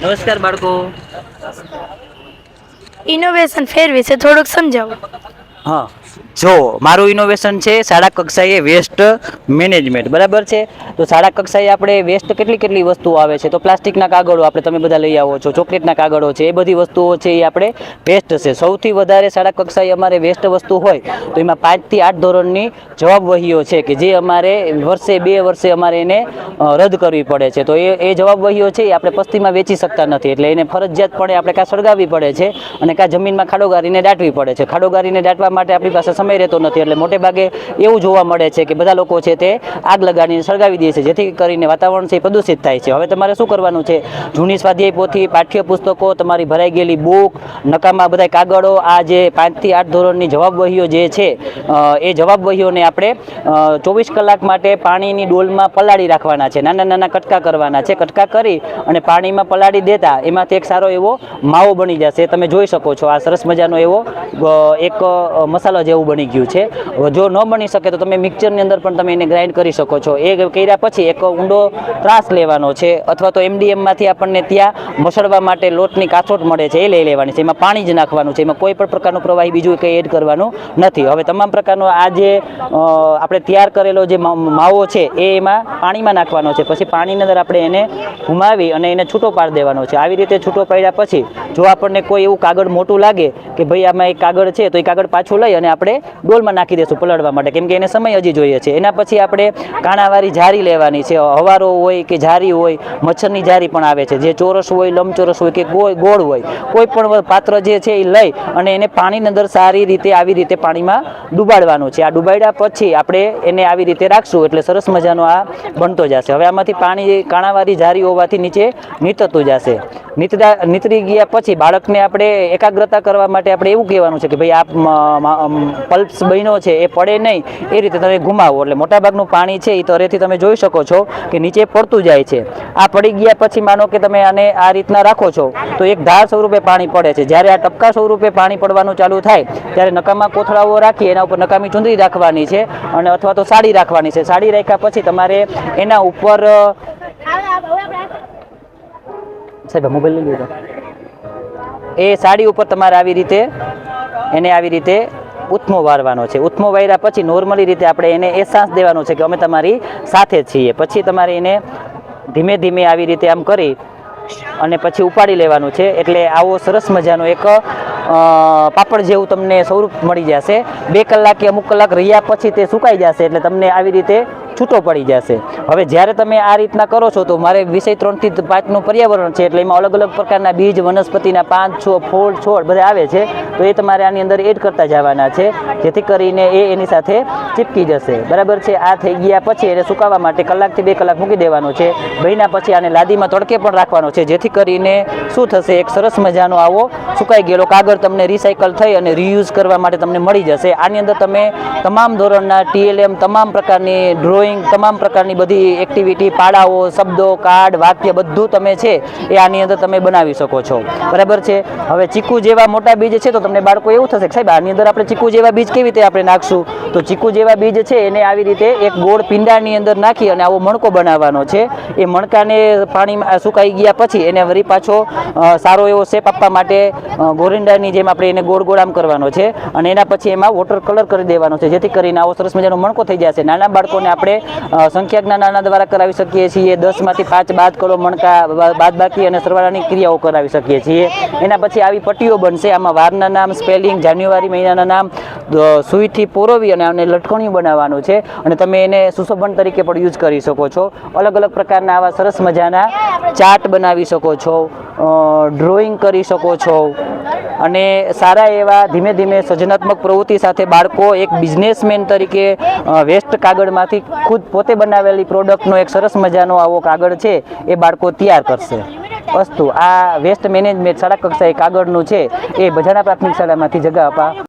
નમસ્કાર બાળકો. ઇનોવેશન ફેર વિશે થોડુંક સમજાવો. હા, જો મારું ઇનોવેશન છે શાળા કક્ષાએ વેસ્ટ મેનેજમેન્ટ, બરાબર છે. તો શાળા કક્ષાએ આપણે વેસ્ટ કેટલી વસ્તુઓ આવે છે. તો પ્લાસ્ટિકના કાગળો આપણે તમે બધા લઈ આવો છો, ચોકલેટના કાગળો છે, એ બધી વસ્તુઓ છે એ આપણે વેસ્ટ છે. સૌથી વધારે શાળા કક્ષાએ અમારે વેસ્ટ વસ્તુ હોય તો એમાં 5 થી 8 ધોરણની જવાબ વહીઓ છે કે જે અમારે વર્ષે 2 વર્ષે અમારે એને રદ કરવી પડે છે. તો એ જવાબ વહીઓ છે એ આપણે પસ્તીમાં વેચી શકતા નથી, એટલે એને ફરજિયાતપણે આપણે કાં સળગાવવી પડે છે અને કાં જમીનમાં ખાડો ગારીને દાટવી પડે છે. ખાડો ગારીને દાટવા માટે આપણી પાસે સમય રહેતો નથી, એટલે મોટે ભાગે એવું જોવા મળે છે કે બધા લોકો છે તે આગ લગાડીને સળગાવી દે છે, જેથી કરીને વાતાવરણ છે એ પ્રદૂષિત થાય છે. હવે તમારે શું કરવાનું છે, જૂની સ્વાધ્યાય પોથી, પાઠ્યપુસ્તકો, તમારી ભરાઈ ગયેલી બુક, નકામા બધા કાગળો, આ જે 5 થી 8 ધોરણની જવાબ વહીઓ જે છે એ જવાબ વહીઓને આપણે 24 કલાક માટે પાણીની ડોલમાં પલાળી રાખવાના છે. નાના નાના કટકા કરવાના છે. કટકા કરી અને પાણીમાં પલાળી દેતા એમાંથી એક સારો એવો માવો બની જશે. તમે જોઈ શકો છો આ સરસ મજાનો એવો એક મસાલા જેવું બની ગયું છે. જો ન બની શકે તો તમે મિક્સરની અંદર પણ તમે એને ગ્રાઇન્ડ કરી શકો છો. એ કર્યા પછી એક ઊંડો ત્રાસ લેવાનો છે, અથવા તો MDMમાંથી આપણને ત્યાં મસળવા માટે લોટની કાથોટ મળે છે, એ લઈ લેવાની છે. એમાં પાણી જ નાખવાનું છે, એમાં કોઈ પણ પ્રકારનું પ્રવાહી બીજું કંઈ એડ કરવાનું નથી. હવે તમામ પ્રકારનો આ જે આપણે તૈયાર કરેલો જે માવો છે એ એમાં પાણીમાં નાખવાનો છે. પછી પાણીની અંદર આપણે એને ઘુમાવી અને એને છૂટો પાડી દેવાનો છે. આવી રીતે છૂટો પાડ્યા પછી જો આપણને કોઈ એવું કાગળ મોટું લાગે કે ભાઈ આમાં એક કાગળ છે, તો એ કાગળ પાછું લઈ અને આપણે ડોલમાં નાખી દઈશું પલાળવા માટે, કેમ કે એને સમય હજી જોઈએ છે. એના પછી આપણે કાણાવાળી જારી લેવાની છે. હવારો હોય કે જારી હોય, મચ્છરની જારી પણ આવે છે, જે ચોરસ હોય, લંબચોરસ હોય કે ગોળ હોય, કોઈ પણ પાત્ર જે છે એ લઈ અને એને પાણીની અંદર સારી રીતે આવી રીતે પાણીમાં ડુબાડવાનું છે. આ ડુબાડ્યા પછી આપણે એને આવી રીતે રાખશું એટલે સરસ મજાનો આ બનતો જશે. હવે આમાંથી પાણી કાણાવાળી જારી હોવાથી નીચે નીતરતું જશે. નીતરી ગયા પછી બાળકને આપણે એકાગ્રતા કરવા માટે આપણે એવું કહેવાનું છે કે ભાઈ આ પલ્પ્સ બન્યો છે એ પડે નહીં એ રીતે તમે ઘુમાવો, એટલે મોટાભાગનું પાણી છે એ તરેથી તમે જોઈ શકો છો કે નીચે પડતું જાય છે. આ પડી ગયા પછી માનો કે તમે આને આ રીતના રાખો છો તો એક ધાર સ્વરૂપે પાણી પડે છે. જ્યારે આ ટપકા સ્વરૂપે પાણી પડવાનું ચાલુ થાય ત્યારે નકામા કોથળાઓ રાખી એના ઉપર નકામી ચૂંદડી રાખવાની છે, અને અથવા તો સાડી રાખવાની છે. સાડી રાખ્યા પછી તમારે એના ઉપર સાહેબ મોબાઈલ લઈ લીધો, એ સાડી ઉપર તમારે આવી રીતે એને આવી રીતે ઉથમો વારવાનો છે. ઉથમો વાર્યા પછી નોર્મલી રીતે આપણે એને અહેસાસ દેવાનો છે કે અમે તમારી સાથે છીએ. પછી તમારે એને ધીમે ધીમે આવી રીતે આમ કરી અને પછી ઉપાડી લેવાનું છે. એટલે આવો સરસ મજાનો એક પાપડ જેવું તમને સ્વરૂપ મળી જશે. 2 કલાક કે અમુક કલાક રહ્યા પછી તે સુકાઈ જશે એટલે તમને આવી રીતે છૂટો પડી જશે. હવે જ્યારે તમે આ રીતના કરો છો તો મારે વિષય 3 થી 5 નું પર્યાવરણ છે, એટલે એમાં અલગ અલગ પ્રકારના બીજ, વનસ્પતિના પાન, ફૂલ, છોડ બધા આવે છે, તો એ તમારે આની અંદર એડ કરતા જવાના છે, જેથી કરીને એ એની સાથે ચીપકી જશે. બરાબર છે. આ થઈ ગયા પછી એને સુકાવવા માટે 1 કલાક થી 2 કલાક મૂકી દેવાનો છે. બન્યા પછી આને લાદીમાં તડકે પણ રાખવાનો છે, જેથી કરીને શું થશે, એક સરસ મજાનો આવો સુકાઈ ગયેલો કાગળ તમને રિસાયકલ થઈ અને રીયુઝ કરવા માટે તમને મળી જશે. આની અંદર તમે તમામ ધોરણના TLM, તમામ પ્રકારની ડ્રોઈંગ, તમામ પ્રકારની બધી એક્ટિવિટી, પાડાઓ, શબ્દો, કાર્ડ, વાક્ય બધું તમે છે એ આની અંદર તમે બનાવી શકો છો. બરાબર છે. હવે ચીકુ જેવા મોટા બીજ છે તો તમને બાળકો એવું થશે કે સાહેબ આની અંદર આપણે ચીકુ જેવા બીજ કેવી રીતે આપણે નાખશું? તો ચીકુ જેવા બીજ છે એને આવી રીતે એક ગોળ પિંડાની અંદર નાખી અને આવો મણકો બનાવવાનો છે. એ મણકાને પાણીમાં સુકાઈ ગયા પછી એને વળી પાછો સારો એવો શેપ આપવા માટે ગોરિંડાની જેમ આપણે એને ગોળ ગોળ આમ કરવાનો છે, અને એના પછી એમાં વોટર કલર કરી દેવાનો છે, જેથી કરીને આવો સરસ મજાનો મણકો થઈ જશે. નાના બાળકોને આપણે સંખ્યા જ્ઞાન દ્વારા કરાવી શકીએ છીએ. 10 માંથી 5 બાદ કરો, મણકા બાદબાકી અને સરવાળાની ક્રિયાઓ કરાવી શકીએ છીએ. એના પછી આવી પટ્ટીઓ બનશે. આમાં વારના નામ, સ્પેલિંગ, જાન્યુઆરી મહિનાના નામ, સુઈથી પોરવી અને આને લટકણિયું બનાવવાનું છે, અને તમે એને સુશોભન તરીકે પણ યુઝ કરી શકો છો. અલગ અલગ પ્રકારના આવા સરસ મજાના ચાર્ટ બનાવી શકો છો, ડ્રોઈંગ કરી શકો છો, અને સારા એવા ધીમે ધીમે સર્જનાત્મક પ્રવૃત્તિ સાથે બાળકો એક બિઝનેસમેન તરીકે વેસ્ટ કાગળમાંથી ખુદ પોતે બનાવેલી પ્રોડક્ટનો એક સરસ મજાનો આવો કાગળ છે એ બાળકો તૈયાર કરશે. વસ્તુ આ વેસ્ટ મેનેજમેન્ટ શાળા કક્ષાએ કાગળનું છે એ બજાણા પ્રાથમિક શાળામાંથી જગા આપા